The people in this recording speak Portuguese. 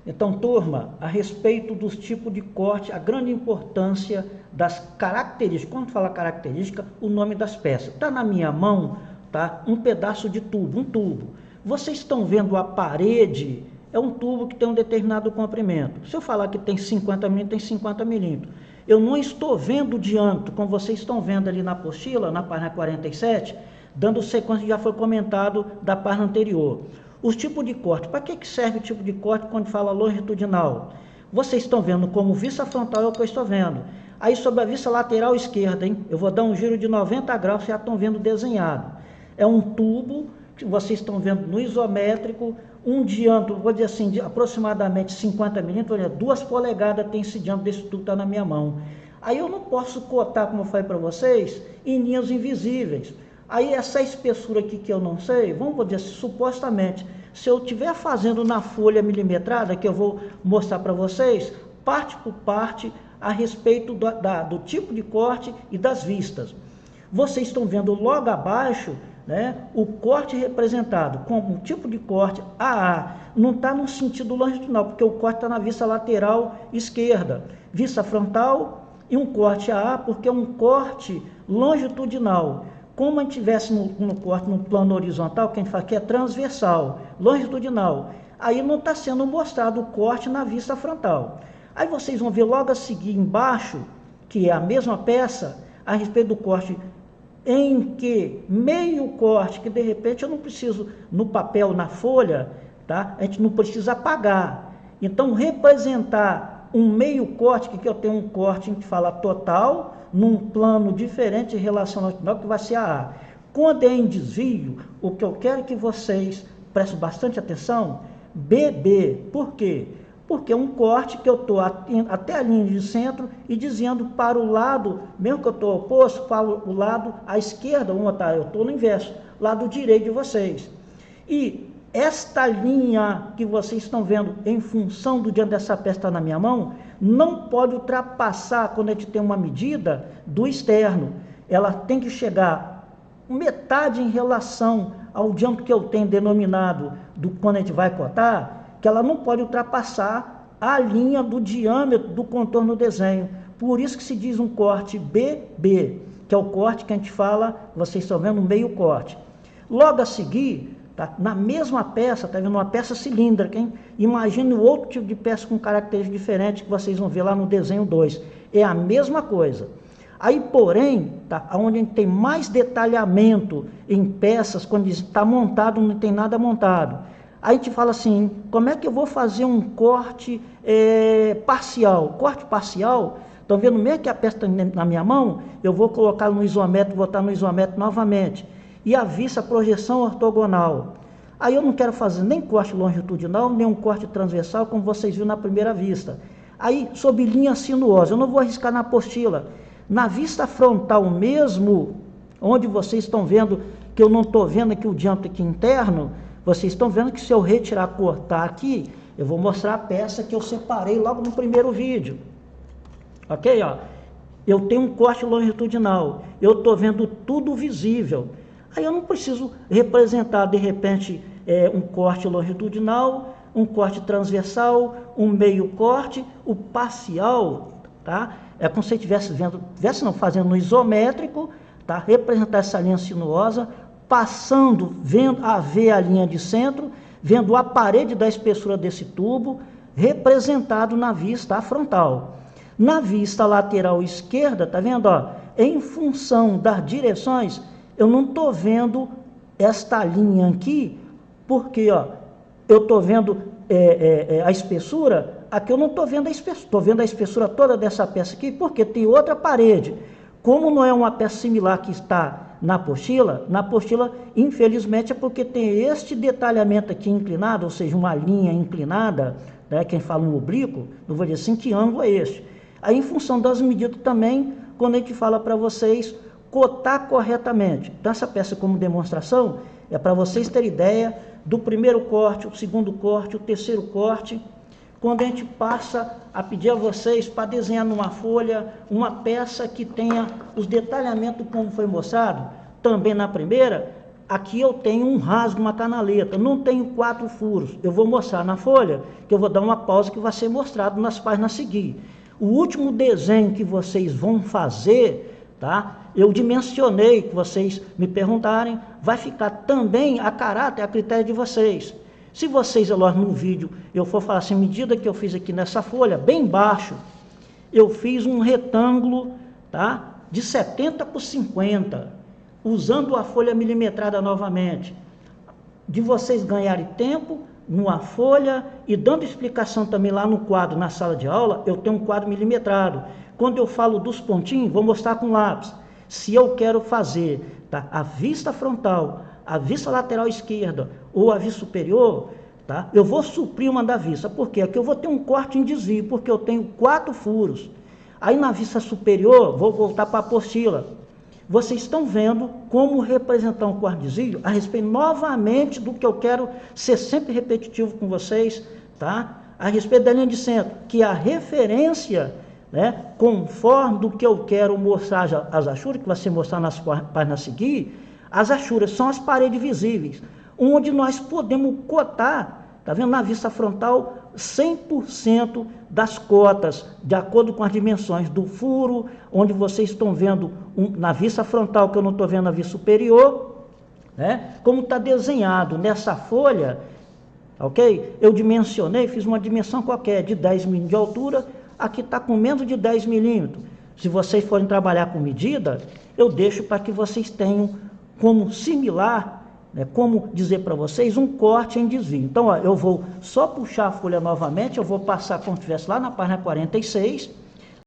Então, turma, a respeito dos tipos de corte, a grande importância das características. Quando fala característica, o nome das peças. Está na minha mão, tá? Um pedaço de tubo, um tubo. Vocês estão vendo a parede, é um tubo que tem um determinado comprimento. Se eu falar que tem 50 milímetros, tem 50 milímetros. Eu não estou vendo o diâmetro, como vocês estão vendo ali na apostila, na página 47, dando sequência que já foi comentado da página anterior. Os tipos de corte. Para que serve o tipo de corte quando fala longitudinal? Vocês estão vendo como vista frontal é o que eu estou vendo. Aí sobre a vista lateral esquerda, hein? Eu vou dar um giro de 90 graus, vocês já estão vendo desenhado. É um tubo que vocês estão vendo no isométrico, um diâmetro, vou dizer assim, de aproximadamente 50 milímetros, olha, 2 polegadas tem esse diâmetro desse tubo que está na minha mão. Aí eu não posso cotar, como eu falei para vocês, em linhas invisíveis. Aí essa espessura aqui que eu não sei, vamos dizer, supostamente, se eu estiver fazendo na folha milimetrada, que eu vou mostrar para vocês, parte por parte, a respeito do tipo de corte e das vistas. Vocês estão vendo logo abaixo, né, o corte representado como um tipo de corte AA. Não está no sentido longitudinal, porque o corte está na vista lateral esquerda. Vista frontal e um corte AA, porque é um corte longitudinal. Como a gente tivesse no corte no plano horizontal, que a gente fala que é transversal, longitudinal, aí não está sendo mostrado o corte na vista frontal. Aí vocês vão ver logo a seguir embaixo, que é a mesma peça, a respeito do corte, em que meio corte, que de repente eu não preciso, no papel, na folha, tá? A gente não precisa apagar. Então, representar um meio corte, que eu tenho um corte, a gente fala total, num plano diferente em relação ao final, que vai ser a A. Quando é em desvio, o que eu quero que vocês prestem bastante atenção, BB. Por quê? Porque é um corte que eu estou até a linha de centro e dizendo para o lado, mesmo que eu estou oposto, para o lado à esquerda, eu estou no inverso, lado direito de vocês. E esta linha que vocês estão vendo em função do diâmetro dessa peça está na minha mão, não pode ultrapassar, quando a gente tem uma medida, do externo. Ela tem que chegar metade em relação ao diâmetro que eu tenho denominado, quando a gente vai cotar, que ela não pode ultrapassar a linha do diâmetro do contorno do desenho. Por isso que se diz um corte BB, que é o corte que a gente fala, vocês estão vendo, meio corte. Logo a seguir, tá, na mesma peça, está vendo uma peça cilíndrica, hein? Imagine outro tipo de peça com características diferentes que vocês vão ver lá no desenho 2. É a mesma coisa. Aí, porém, tá, onde a gente tem mais detalhamento em peças, quando está montado, não tem nada montado. Aí a gente fala assim, como é que eu vou fazer um corte parcial? Corte parcial, estão vendo mesmo que a peça está na minha mão? Eu vou colocar no isométrico, vou botar no isométrico novamente. E a vista, a projeção ortogonal. Aí eu não quero fazer nem corte longitudinal, nem um corte transversal, como vocês viram na primeira vista. Aí, sob linha sinuosa, eu não vou arriscar na apostila. Na vista frontal mesmo, onde vocês estão vendo, que eu não estou vendo aqui o diâmetro aqui interno, vocês estão vendo que se eu retirar, cortar aqui, eu vou mostrar a peça que eu separei logo no primeiro vídeo. Ok? Ó. Eu tenho um corte longitudinal, eu estou vendo tudo visível. Aí eu não preciso representar, de repente, um corte longitudinal, um corte transversal, um meio corte, o parcial, tá? É como se você estivesse vendo, fazendo no isométrico, tá? Representar essa linha sinuosa, passando, vendo a ver a linha de centro, vendo a parede da espessura desse tubo, representado na vista frontal. Na vista lateral esquerda, tá vendo? Ó, em função das direções, eu não estou vendo esta linha aqui, porque ó, eu estou vendo a espessura, aqui eu não estou vendo a espessura, estou vendo a espessura toda dessa peça aqui, porque tem outra parede. Como não é uma peça similar que está na apostila, infelizmente, é porque tem este detalhamento aqui inclinado, ou seja, uma linha inclinada, né, quem fala um oblíquo, não vou dizer assim, que ângulo é este? Aí, em função das medidas também, quando a gente fala para vocês cotar corretamente. Então, essa peça como demonstração é para vocês terem ideia do primeiro corte, o segundo corte, o terceiro corte, quando a gente passa a pedir a vocês para desenhar numa folha uma peça que tenha os detalhamentos como foi mostrado, também na primeira, aqui eu tenho um rasgo, uma canaleta, não tenho 4 furos. Eu vou mostrar na folha, que eu vou dar uma pausa que vai ser mostrado nas páginas a seguir. O último desenho que vocês vão fazer, tá? Eu dimensionei, que vocês me perguntarem, vai ficar também a caráter, a critério de vocês. Se vocês, no vídeo, eu for falar assim, medida que eu fiz aqui nessa folha, bem baixo, eu fiz um retângulo, tá? De 70 por 50, usando a folha milimetrada novamente. De vocês ganharem tempo numa folha e dando explicação também lá no quadro, na sala de aula, eu tenho um quadro milimetrado. Quando eu falo dos pontinhos, vou mostrar com lápis. Se eu quero fazer, tá, a vista frontal, a vista lateral esquerda ou a vista superior, tá, eu vou suprir uma da vista. Por quê? Aqui eu vou ter um corte em desvio, porque eu tenho 4 furos. Aí na vista superior, vou voltar para a apostila. Vocês estão vendo como representar um corte de desvio a respeito novamente do que eu quero ser sempre repetitivo com vocês, tá? A respeito da linha de centro, que a referência, né, conforme do que eu quero mostrar as achuras, que vai ser mostrado nas páginas a seguir, as achuras são as paredes visíveis, onde nós podemos cotar, tá vendo, na vista frontal, 100% das cotas, de acordo com as dimensões do furo, onde vocês estão vendo na vista frontal, que eu não estou vendo na vista superior, né? Como está desenhado nessa folha, ok? Eu dimensionei, fiz uma dimensão qualquer, de 10 milímetros de altura, aqui está com menos de 10 milímetros. Se vocês forem trabalhar com medida, eu deixo para que vocês tenham como similar, como dizer para vocês, um corte em desvio. Então, ó, eu vou só puxar a folha novamente, eu vou passar como se estivesse lá na página 46,